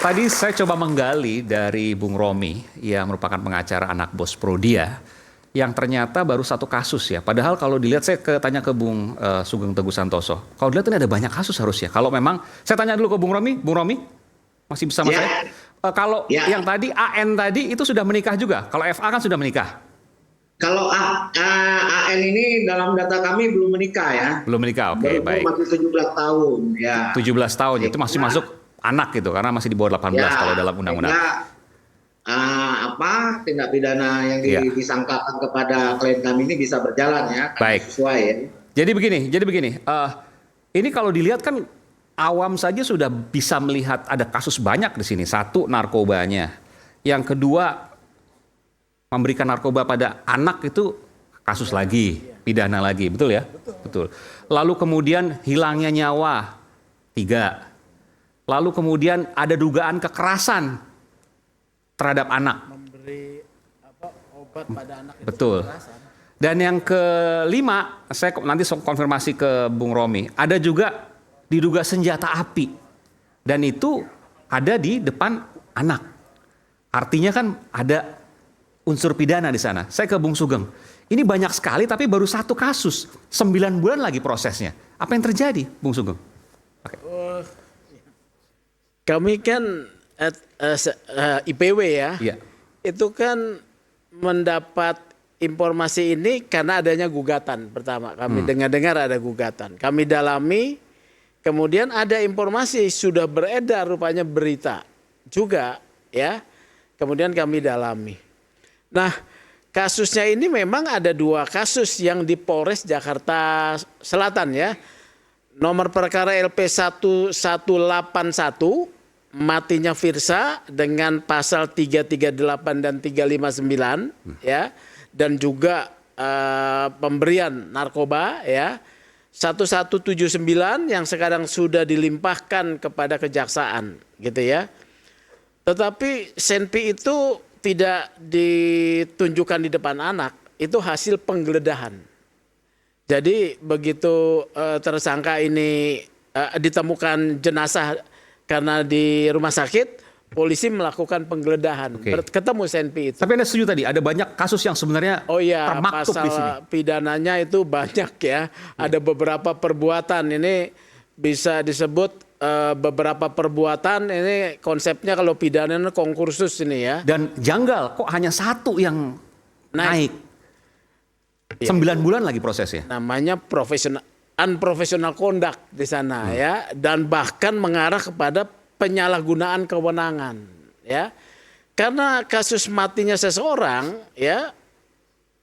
Tadi saya coba menggali dari Bung Romi yang merupakan pengacara anak bos Prodia yang ternyata baru satu kasus ya. Padahal kalau dilihat saya tanya ke Bung Sugeng Teguh Santoso. Kalau dilihat ini ada banyak kasus harusnya. Kalau memang saya tanya dulu ke Bung Romi masih bersama saya. Kalau yang tadi AN tadi itu sudah menikah juga. Kalau FA kan sudah menikah. Kalau AN ini dalam data kami belum menikah ya. Belum menikah, oke, baik. Masih 17 tahun ya. 17 tahun itu masih masuk anak gitu karena masih di bawah 18 kalau dalam undang-undang. Tindak pidana yang disangkakan kepada klien kami ini bisa berjalan ya. Baik. Sesuai ya. Jadi begini. Ini kalau dilihat kan awam saja sudah bisa melihat ada kasus banyak di sini. Satu, narkobanya. Yang kedua, memberikan narkoba pada anak itu kasus lagi, pidana lagi, betul ya? Betul. Lalu kemudian hilangnya nyawa, 3. Lalu kemudian ada dugaan kekerasan terhadap anak. Memberi obat pada anak itu betul. kekerasan. Dan yang kelima, saya nanti konfirmasi ke Bung Romi, ada juga diduga senjata api. Dan itu ada di depan anak. Artinya kan ada unsur pidana di sana. Saya ke Bung Sugeng. Ini banyak sekali tapi baru satu kasus. 9 bulan lagi prosesnya. Apa yang terjadi, Bung Sugeng? Kami kan IPW ya. Iya. Itu kan mendapat informasi ini karena adanya gugatan pertama. Kami dengar ada gugatan. Kami dalami, kemudian ada informasi sudah beredar rupanya berita juga ya. Kemudian kami dalami. Nah, kasusnya ini memang ada 2 kasus yang di Polres Jakarta Selatan ya. Nomor perkara LP 1181 matinya Firsa dengan pasal 338 dan 359 ya, dan juga pemberian narkoba ya. 1179 yang sekarang sudah dilimpahkan kepada kejaksaan gitu ya. Tetapi Senpi itu tidak ditunjukkan di depan anak, itu hasil penggeledahan. Jadi begitu tersangka ini ditemukan jenazah karena di rumah sakit, polisi melakukan penggeledahan. Ketemu Senpi itu. Tapi Anda setuju tadi, ada banyak kasus yang sebenarnya termaktub pasal di sini. Pidananya itu banyak ya. Ada beberapa perbuatan, ini bisa disebut beberapa perbuatan, ini konsepnya kalau pidananya konkursus ini ya. Dan janggal, kok hanya 1 yang naik. 9 bulan lagi prosesnya. Namanya unprofessional conduct di sana ya, dan bahkan mengarah kepada penyalahgunaan kewenangan ya. Karena kasus matinya seseorang ya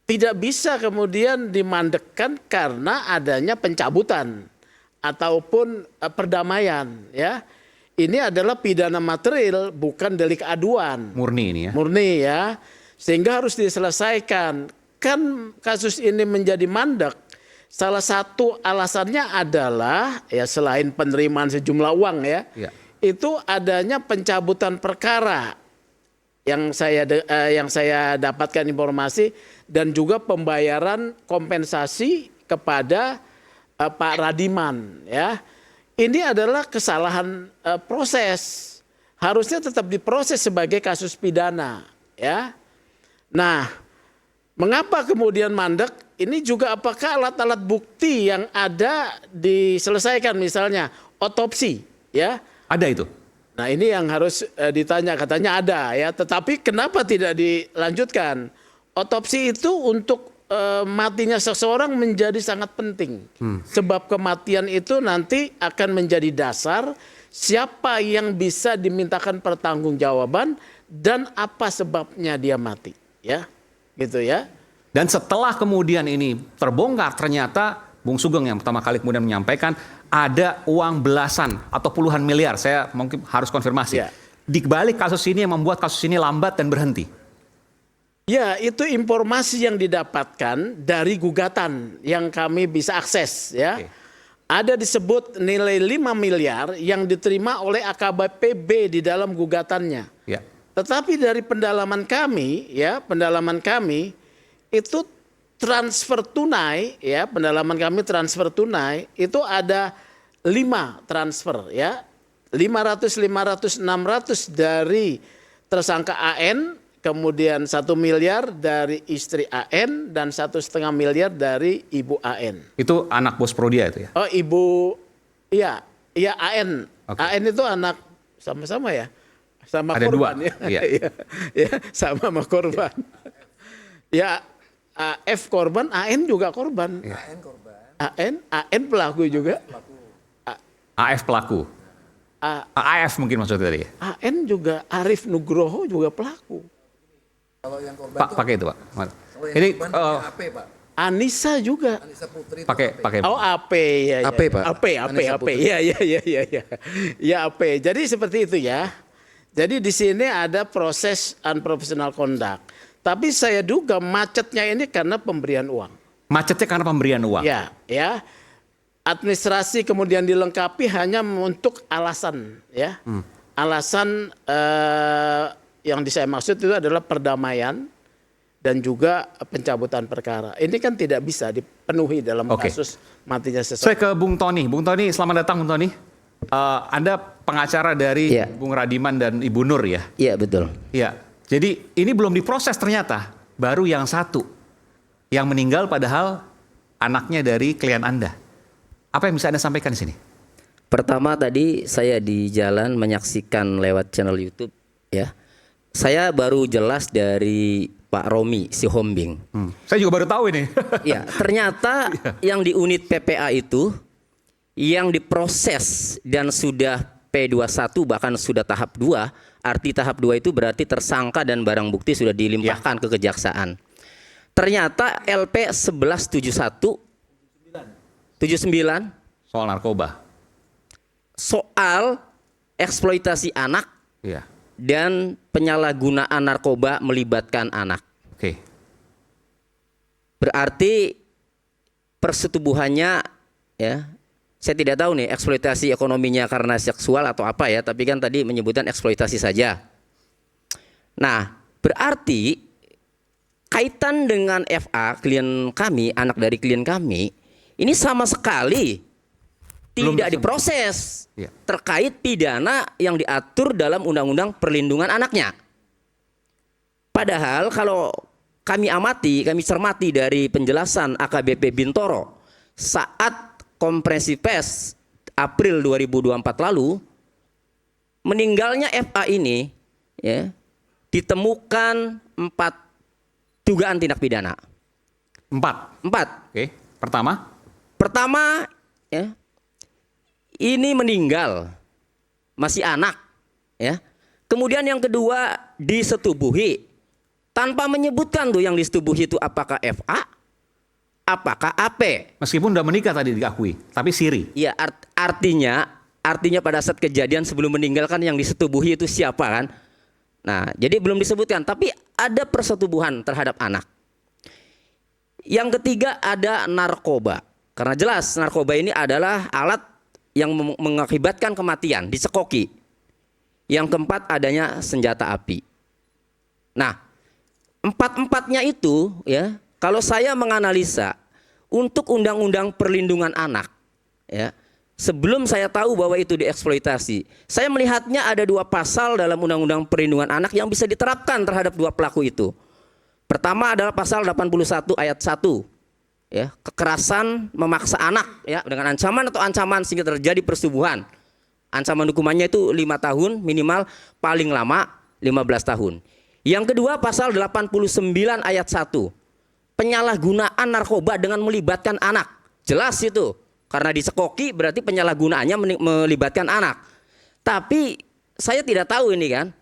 tidak bisa kemudian dimandekkan karena adanya pencabutan ataupun perdamaian ya. Ini adalah pidana material, bukan delik aduan. Murni ini ya. Murni ya. Sehingga harus diselesaikan. Kan kasus ini menjadi mandek. Salah satu alasannya adalah ya selain penerimaan sejumlah uang ya. Itu adanya pencabutan perkara yang saya dapatkan informasi, dan juga pembayaran kompensasi kepada Pak Radiman ya. Ini adalah kesalahan proses. Harusnya tetap diproses sebagai kasus pidana ya. Nah, mengapa kemudian mandek? Ini juga apakah alat-alat bukti yang ada diselesaikan, misalnya otopsi ya? Ada itu. Nah, ini yang harus ditanya, katanya ada ya, tetapi kenapa tidak dilanjutkan? Otopsi itu untuk matinya seseorang menjadi sangat penting. Sebab kematian itu nanti akan menjadi dasar siapa yang bisa dimintakan pertanggungjawaban dan apa sebabnya dia mati ya. Gitu ya. Dan setelah kemudian ini terbongkar, ternyata Bung Sugeng yang pertama kali kemudian menyampaikan ada uang belasan atau puluhan miliar. Saya mungkin harus konfirmasi. Di balik kasus ini yang membuat kasus ini lambat dan berhenti. Ya, itu informasi yang didapatkan dari gugatan yang kami bisa akses ya. Ada disebut nilai 5 miliar yang diterima oleh AKBP di dalam gugatannya. Tetapi dari pendalaman kami itu transfer tunai itu ada 5 transfer ya. 500, 500, 600 dari tersangka AN, kemudian 1 miliar dari istri AN dan 1,5 miliar dari ibu AN. Itu anak bos Prodia itu ya? Oh ibu, iya AN. Oke. AN itu anak sama-sama ya, sama Ada korban dua, ya. iya. Ya, sama korban. Ya F korban, AN juga korban. Iya. AN pelaku juga. AF pelaku. AF mungkin maksudnya tadi. AN juga, Arif Nugroho juga pelaku. Kalau yang korban Pak, itu, pakai itu Pak. kalau yang Ini korban AP, Pak. Anissa juga. Anissa Putri itu pakai. Oh AP ya. AP, Pak. Anissa AP. Putri. Ya. Ya AP. Jadi seperti itu ya. Jadi di sini ada proses unprofessional conduct. Tapi saya duga macetnya ini karena pemberian uang. Macetnya karena pemberian uang. Ya. Administrasi kemudian dilengkapi hanya untuk alasan ya. Alasan yang saya maksud itu adalah perdamaian dan juga pencabutan perkara. Ini kan tidak bisa dipenuhi dalam Oke. kasus matinya seseorang. Saya ke Bung Tony. Bung Tony, selamat datang Bung Tony. Anda pengacara dari Iya. Bung Radiman dan Ibu Nur ya? Iya betul. Iya. Jadi ini belum diproses ternyata. Baru yang satu. Yang meninggal padahal anaknya dari klien Anda. Apa yang bisa Anda sampaikan di sini? Pertama tadi saya di jalan menyaksikan lewat channel YouTube ya. Saya baru jelas dari Pak Romi Sihombing. Saya juga baru tahu ini. Ya, ternyata yang di unit PPA itu yang diproses dan sudah P21 bahkan sudah tahap 2. Arti tahap 2 itu berarti tersangka dan barang bukti sudah dilimpahkan ke kejaksaan. Ternyata LP 1171 79 Soal narkoba. soal eksploitasi anak Iya. dan penyalahgunaan narkoba melibatkan anak. Oke. Berarti persetubuhannya ya, saya tidak tahu nih eksploitasi ekonominya karena seksual atau apa ya, tapi kan tadi menyebutkan eksploitasi saja. Nah, berarti kaitan dengan FA, klien kami, anak dari klien kami, ini sama sekali Belum tidak disebut. diproses Iya. terkait pidana yang diatur dalam Undang-Undang Perlindungan Anaknya. Padahal kalau kami amati, kami cermati dari penjelasan AKBP Bintoro saat konferensi pers April 2024 lalu, meninggalnya FA ini ya, ditemukan 4 dugaan tindak pidana. 4. Oke. Pertama, Ya, ini meninggal masih anak, ya. Kemudian yang kedua disetubuhi tanpa menyebutkan tuh yang disetubuhi itu apakah FA, apakah AP. meskipun udah menikah tadi diakui, tapi siri. Ya artinya pada saat kejadian sebelum meninggal kan yang disetubuhi itu siapa kan? Nah, jadi belum disebutkan, tapi ada persetubuhan terhadap anak. Yang ketiga ada narkoba. Karena jelas narkoba ini adalah alat yang mengakibatkan kematian, dicekoki. Yang keempat adanya senjata api. Nah, empat-empatnya itu ya, kalau saya menganalisa untuk Undang-Undang Perlindungan Anak ya, sebelum saya tahu bahwa itu dieksploitasi, saya melihatnya ada 2 pasal dalam Undang-Undang Perlindungan Anak yang bisa diterapkan terhadap 2 pelaku itu. Pertama adalah pasal 81 ayat 1. Ya, kekerasan memaksa anak ya dengan ancaman atau ancaman sehingga terjadi persetubuhan. Ancaman hukumannya itu 5 tahun minimal, paling lama 15 tahun. Yang kedua pasal 89 ayat 1. Penyalahgunaan narkoba dengan melibatkan anak. Jelas itu. Karena dicekoki berarti penyalahgunaannya melibatkan anak. Tapi saya tidak tahu ini kan,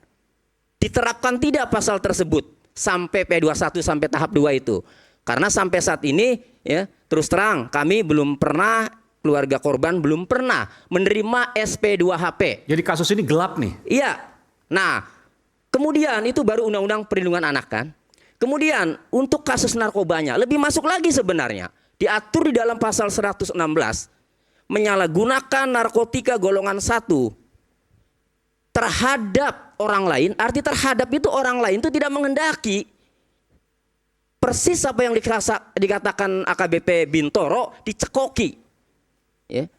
diterapkan tidak pasal tersebut sampai P21 sampai tahap 2 itu. Karena sampai saat ini ya, terus terang kami belum pernah, keluarga korban belum pernah menerima SP2HP. Jadi kasus ini gelap nih. Iya. Nah, kemudian itu baru Undang-Undang Perlindungan Anak kan. Kemudian untuk kasus narkobanya lebih masuk lagi sebenarnya. Diatur di dalam pasal 116 menyalahgunakan narkotika golongan 1 terhadap orang lain. Arti terhadap itu orang lain itu tidak menghendaki. Persis apa yang dikatakan AKBP Bintoro, dicekoki. Ya.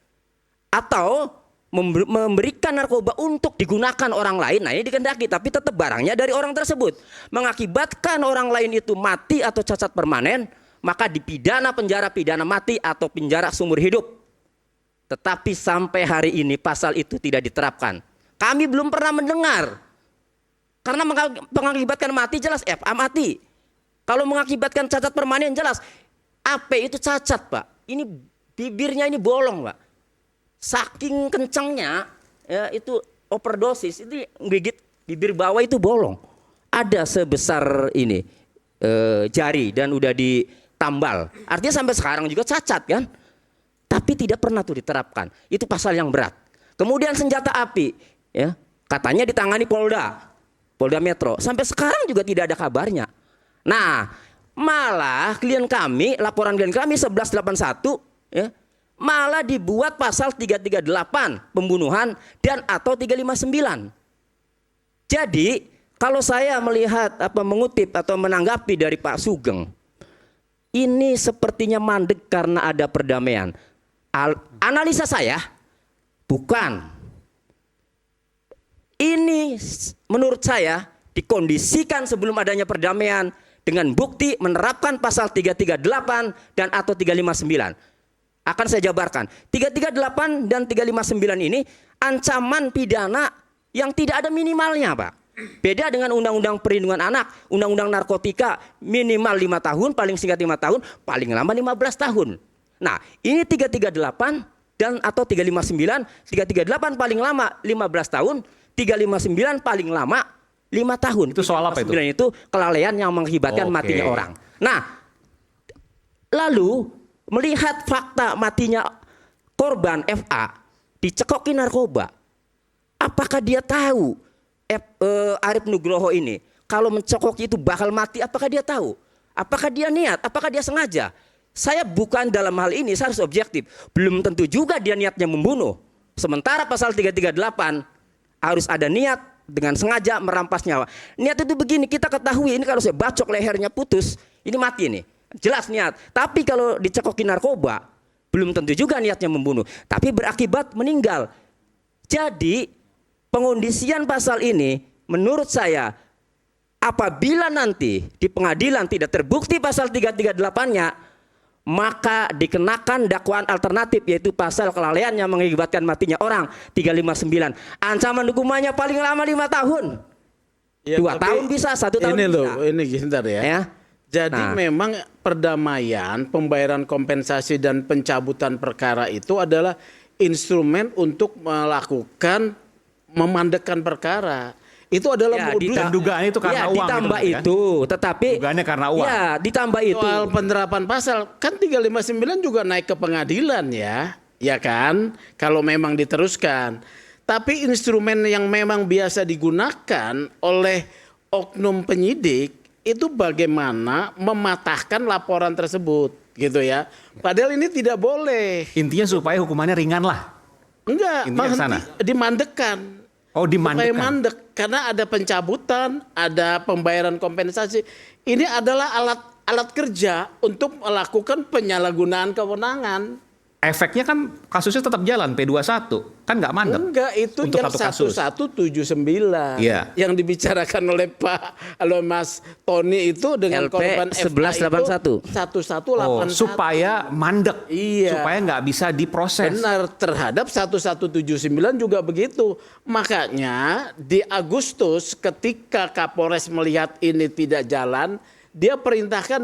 Atau memberikan narkoba untuk digunakan orang lain, nah ini dikehendaki, tapi tetap barangnya dari orang tersebut, mengakibatkan orang lain itu mati atau cacat permanen, maka dipidana penjara pidana mati atau penjara seumur hidup. Tetapi sampai hari ini pasal itu tidak diterapkan. Kami belum pernah mendengar. Karena mengakibatkan mati jelas FA mati. Kalau mengakibatkan cacat permanen jelas AP itu cacat, Pak. Ini bibirnya ini bolong, Pak. Saking kencangnya ya, itu overdosis, itu gigit bibir bawah itu bolong. Ada sebesar ini jari dan udah ditambal. Artinya sampai sekarang juga cacat kan? Tapi tidak pernah tuh diterapkan. Itu pasal yang berat. Kemudian senjata api, ya katanya ditangani Polda Metro. Sampai sekarang juga tidak ada kabarnya. Nah, malah laporan klien kami 1181, ya, malah dibuat pasal 338 pembunuhan dan atau 359. Jadi kalau saya melihat mengutip atau menanggapi dari Pak Sugeng, ini sepertinya mandek karena ada perdamaian. Analisa saya bukan. Ini menurut saya dikondisikan sebelum adanya perdamaian dengan bukti menerapkan pasal 338 dan atau 359. Akan saya jabarkan. 338 dan 359 ini ancaman pidana yang tidak ada minimalnya, Pak. Beda dengan Undang-Undang Perlindungan Anak, Undang-Undang Narkotika minimal 5 tahun, paling singkat 5 tahun, paling lama 15 tahun. Nah, ini 338 dan atau 359, 338 paling lama 15 tahun, 359 paling lama 5 tahun. Itu soal apa itu? Itu kelalaian yang mengakibatkan matinya orang. Nah, lalu melihat fakta matinya korban FA dicekoki narkoba, apakah dia tahu Arif Nugroho ini kalau mencekoki itu bakal mati? Apakah dia tahu? Apakah dia niat? Apakah dia sengaja? Saya bukan dalam hal ini, saya harus objektif. Belum tentu juga dia niatnya membunuh. Sementara pasal 338 harus ada niat dengan sengaja merampas nyawa. Niat itu begini, kita ketahui ini kalau saya bacok lehernya putus, ini mati nih. Jelas niat. Tapi kalau dicekoki narkoba, belum tentu juga niatnya membunuh. Tapi berakibat meninggal. Jadi pengondisian pasal ini menurut saya apabila nanti di pengadilan tidak terbukti pasal 338-nya, maka dikenakan dakwaan alternatif yaitu pasal kelalaian yang mengakibatkan matinya orang 359. Ancaman hukumannya paling lama 5 tahun. Ya, 2 tahun bisa, 1 tahun ini bisa. Loh, ini sebentar ya. Jadi memang perdamaian, pembayaran kompensasi dan pencabutan perkara itu adalah instrumen untuk melakukan memandekkan perkara. Itu adalah modus. Dan dugaan itu karena uang. Ditambah itu, tetapi dugaannya karena uang. Ya, ditambah itu. Soal penerapan pasal kan 359 juga naik ke pengadilan ya kan? Kalau memang diteruskan. Tapi instrumen yang memang biasa digunakan oleh oknum penyidik itu bagaimana mematahkan laporan tersebut, gitu ya. Padahal ini tidak boleh. Intinya supaya hukumannya ringan lah. Enggak, Intinya dimandekkan. Oh, Supaya dimandekkan. mandek karena ada pencabutan, ada pembayaran kompensasi. Ini adalah alat kerja untuk melakukan penyalahgunaan kewenangan. Efeknya kan kasusnya tetap jalan P21, kan nggak mandek. Enggak, itu untuk yang satu kasus. 1179 Iya. yang dibicarakan oleh Mas Tony itu dengan LP korban FA 1181. itu 1181. Supaya mandek, Iya. supaya nggak bisa diproses. Benar, terhadap 1179 juga begitu. Makanya di Agustus ketika Kapolres melihat ini tidak jalan, dia perintahkan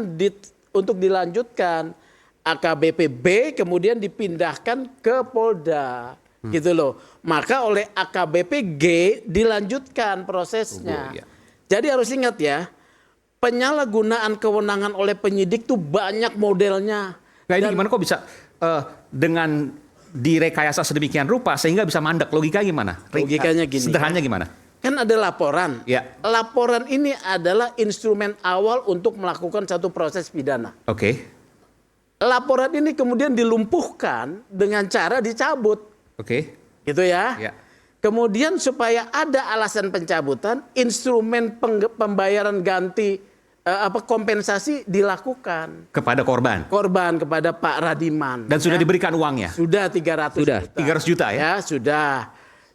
untuk dilanjutkan. AKBP B kemudian dipindahkan ke Polda. Gitu loh. Maka oleh AKBP G dilanjutkan prosesnya. Iya. Jadi harus ingat ya, penyalahgunaan kewenangan oleh penyidik tuh banyak modelnya. Nah, ini gimana kok bisa dengan direkayasa sedemikian rupa sehingga bisa mandek? Logika gimana? Logikanya gini. Sederhananya gimana? Kan ada laporan. Ya. Laporan ini adalah instrumen awal untuk melakukan satu proses pidana. Oke. Laporan ini kemudian dilumpuhkan dengan cara dicabut. Oke. Gitu ya. Ya. Kemudian supaya ada alasan pencabutan, instrumen pembayaran ganti kompensasi dilakukan Kepada korban. korban kepada Pak Radiman. Dan sudah diberikan uangnya. Sudah 300 Sudah. juta. 300 juta ya? Ya, sudah.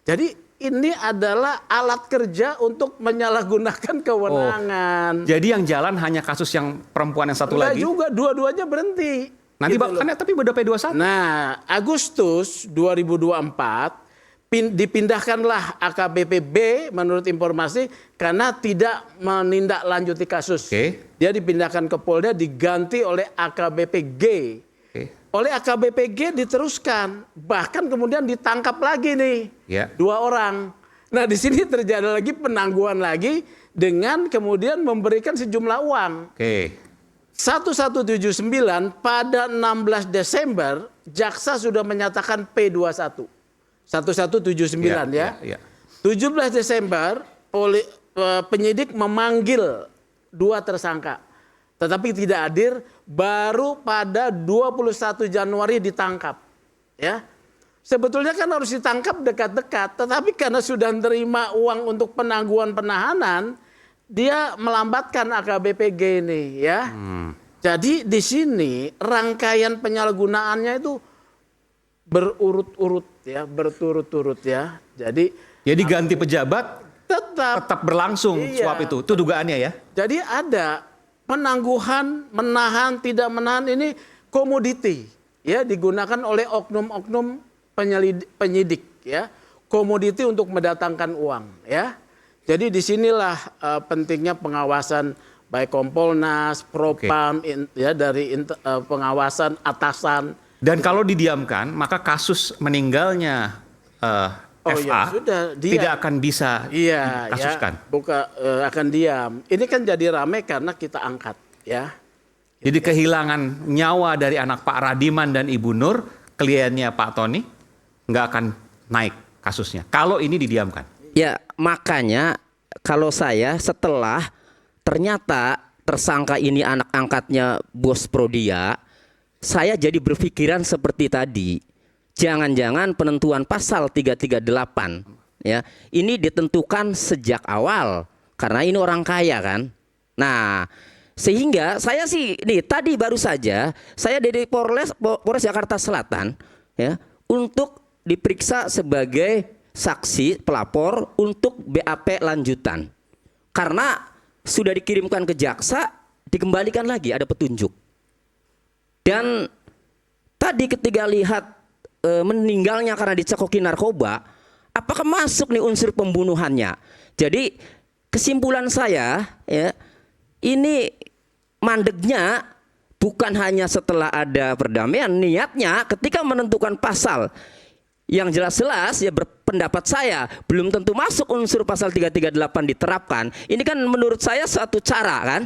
Jadi ini adalah alat kerja untuk menyalahgunakan kewenangan. Jadi yang jalan hanya kasus yang perempuan yang satu Enggak lagi. juga, dua-duanya berhenti. Nanti Gitu loh. tapi udah P21. Nah, Agustus 2024 dipindahkanlah AKBP B menurut informasi karena tidak menindaklanjuti kasus. Oke. Dia dipindahkan ke Polda diganti oleh AKBP G. Oke. Oleh AKBP G diteruskan, bahkan kemudian ditangkap lagi nih Ya. 2 orang. Nah, di sini terjadi lagi penangguhan lagi dengan kemudian memberikan sejumlah uang. Oke. 1179 pada 16 Desember jaksa sudah menyatakan P21. 1179 ya. Ya. 17 Desember penyidik memanggil 2 tersangka. Tetapi tidak hadir, baru pada 21 Januari ditangkap. Ya. Sebetulnya kan harus ditangkap dekat-dekat, tetapi karena sudah menerima uang untuk penangguhan penahanan, dia melambatkan AKBP G ini ya. Jadi di sini rangkaian penyalahgunaannya itu berurut-urut ya, berturut-turut ya. Jadi Ganti pejabat tetap berlangsung Iya. suap itu. Itu dugaannya ya. Jadi ada penangguhan, menahan, tidak menahan ini komoditi ya, digunakan oleh oknum-oknum penyidik ya. Komoditi untuk mendatangkan uang ya. Jadi disinilah pentingnya pengawasan baik Kompolnas, Propam ya, dari pengawasan atasan. Dan kalau didiamkan, maka kasus meninggalnya FA ya sudah, dia tidak akan bisa dikasuskan. Akan diam. Ini kan jadi ramai karena kita angkat ya. Jadi kehilangan nyawa dari anak Pak Radiman dan Ibu Nur, kliennya Pak Tony, nggak akan naik kasusnya. Kalau ini didiamkan. Ya, makanya kalau saya setelah ternyata tersangka ini anak angkatnya bos Prodia, saya jadi berpikiran seperti tadi. Jangan-jangan penentuan pasal 338 ya, ini ditentukan sejak awal karena ini orang kaya kan. Nah, sehingga saya sih nih tadi baru saja saya dari Polres Jakarta Selatan ya untuk diperiksa sebagai saksi pelapor untuk BAP lanjutan. Karena sudah dikirimkan ke jaksa, dikembalikan lagi ada petunjuk. Dan tadi ketika lihat meninggalnya karena dicekoki narkoba, apakah masuk nih unsur pembunuhannya? Jadi kesimpulan saya ya, ini mandeknya bukan hanya setelah ada perdamaian, niatnya ketika menentukan pasal yang jelas-jelas ya berpendapat saya belum tentu masuk unsur pasal 338 diterapkan. Ini kan menurut saya suatu cara kan.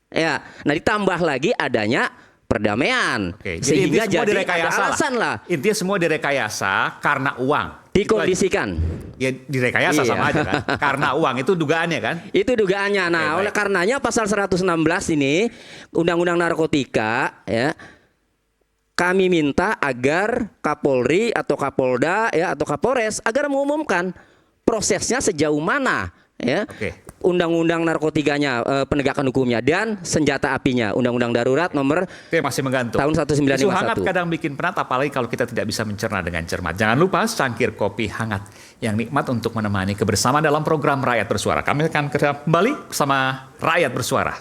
Ya, nah ditambah lagi adanya perdamaian. Oke, Sehingga intinya semua jadi direkayasa ada alasan lah. Intinya semua direkayasa karena uang. Dikondisikan. Ya direkayasa Iya. sama aja kan. Karena uang itu dugaannya kan. Itu dugaannya. Nah, Oke, oleh baik. karenanya pasal 116 ini Undang-Undang Narkotika ya, kami minta agar Kapolri atau Kapolda ya atau Kapolres agar mengumumkan prosesnya sejauh mana ya. Oke. Undang-undang narkotikanya, penegakan hukumnya dan senjata apinya, Undang-Undang Darurat nomor Itu yang masih menggantung. tahun Isu hangat 1951. kadang bikin penat, apalagi kalau kita tidak bisa mencerna dengan cermat. Jangan lupa cangkir kopi hangat yang nikmat untuk menemani kebersamaan dalam program Rakyat Bersuara. Kami akan kembali bersama Rakyat Bersuara.